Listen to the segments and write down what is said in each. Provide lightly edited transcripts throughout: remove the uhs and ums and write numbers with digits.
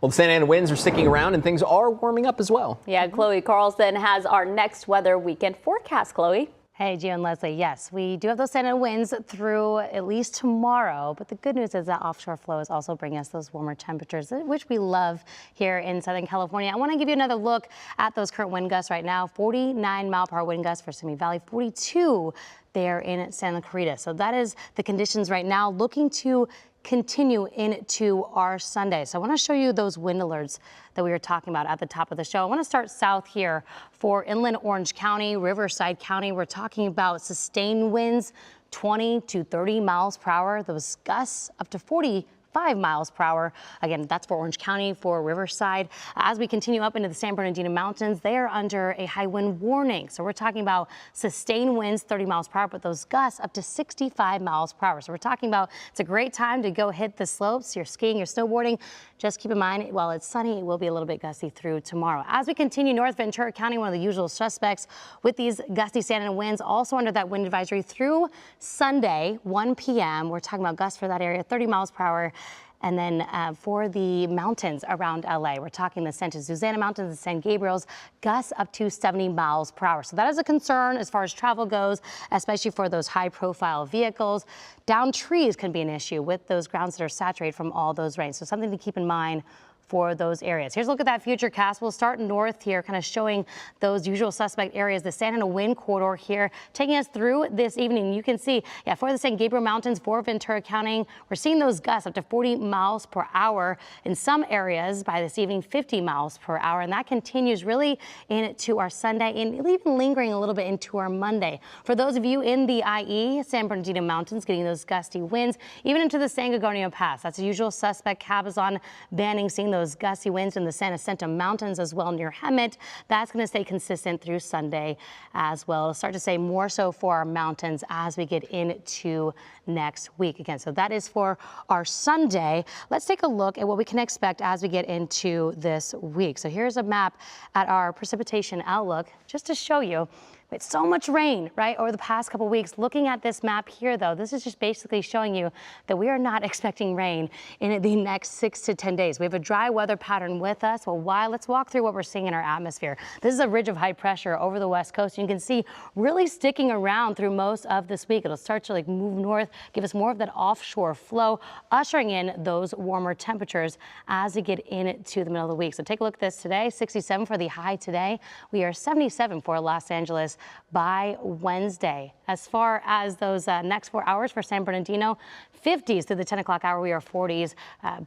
Well, the Santa Ana winds are sticking around and things are warming up as well. Yeah, Chloe Carlson has our next weather weekend forecast. Chloe. Hey, Gio and Leslie. Yes, we do have those Santa Ana winds through at least tomorrow. But the good news is that offshore flow is also bringing us those warmer temperatures, which we love here in Southern California. I want to give you another look at those current wind gusts right now. 49-mile-per-hour wind gusts for Simi Valley, 42 there in Santa Clarita. So that is the conditions right now, looking to continue into our Sunday. So I want to show you those wind alerts that we were talking about at the top of the show. I want to start south here for inland Orange County, Riverside County. We're talking about sustained winds, 20 to 30 miles per hour. Those gusts up to 45 miles per hour. Again, that's for Orange County, for Riverside. As we continue up into the San Bernardino Mountains, they are under a high wind warning. So we're talking about sustained winds, 30 miles per hour, but those gusts up to 65 miles per hour. So we're talking about it's a great time to go hit the slopes. You're skiing, you're snowboarding. Just keep in mind, while it's sunny, it will be a little bit gusty through tomorrow. As we continue north, Ventura County, one of the usual suspects with these gusty Santa Ana winds, also under that wind advisory through Sunday, 1 p.m. We're talking about gusts for that area, 30 miles per hour. And then for the mountains around LA, we're talking the Santa Susana Mountains and San Gabriel's, gusts up to 70 miles per hour. So that is a concern as far as travel goes, especially for those high profile vehicles. Down trees can be an issue with those grounds that are saturated from all those rains. So something to keep in mind for those areas. Here's a look at that future cast. We'll start north here, kind of showing those usual suspect areas. The Santa Ana wind corridor here taking us through this evening. You can see, yeah, for the San Gabriel Mountains, for Ventura County, we're seeing those gusts up to 40 miles per hour. In some areas by this evening, 50 miles per hour. And that continues really into our Sunday and even lingering a little bit into our Monday. For those of you in the IE, San Bernardino Mountains, getting those gusty winds, even into the San Gorgonio Pass. That's a usual suspect. Cabazon, Banning, seeing those gusty winds in the Santa Santa Mountains as well near Hemet. That's going to stay consistent through Sunday as well. It'll start to stay more so for our mountains as we get into next week again. So that is for our Sunday. Let's take a look at what we can expect as we get into this week. So here's a map at our precipitation outlook just to show you. It's so much rain, right, over the past couple weeks. Looking at this map here, though, this is just basically showing you that we are not expecting rain in the next 6 to 10 days. We have a dry weather pattern with us. Well, why? Let's walk through what we're seeing in our atmosphere. This is a ridge of high pressure over the west coast. You can see really sticking around through most of this week. It'll start to move north, give us more of that offshore flow, ushering in those warmer temperatures as we get into the middle of the week. So take a look at this today. 67 for the high today. We are 77 for Los Angeles by Wednesday. As far as those next 4 hours for San Bernardino, 50s through the 10 o'clock hour. We are 40s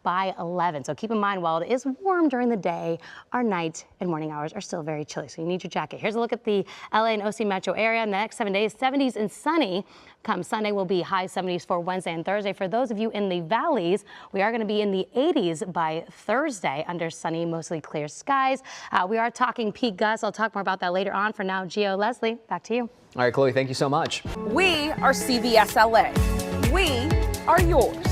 by 11. So keep in mind, while it is warm during the day, our night and morning hours are still very chilly. So you need your jacket. Here's a look at the LA and OC metro area. In the next 7 days, 70s and sunny. Come Sunday will be high 70s for Wednesday and Thursday. For those of you in the valleys, we are going to be in the 80s by Thursday under sunny, mostly clear skies. We are talking peak gusts. I'll talk more about that later on. For now, Gio, Leslie, back to you. All right, Chloe, thank you so much. We are CBS LA. We are yours.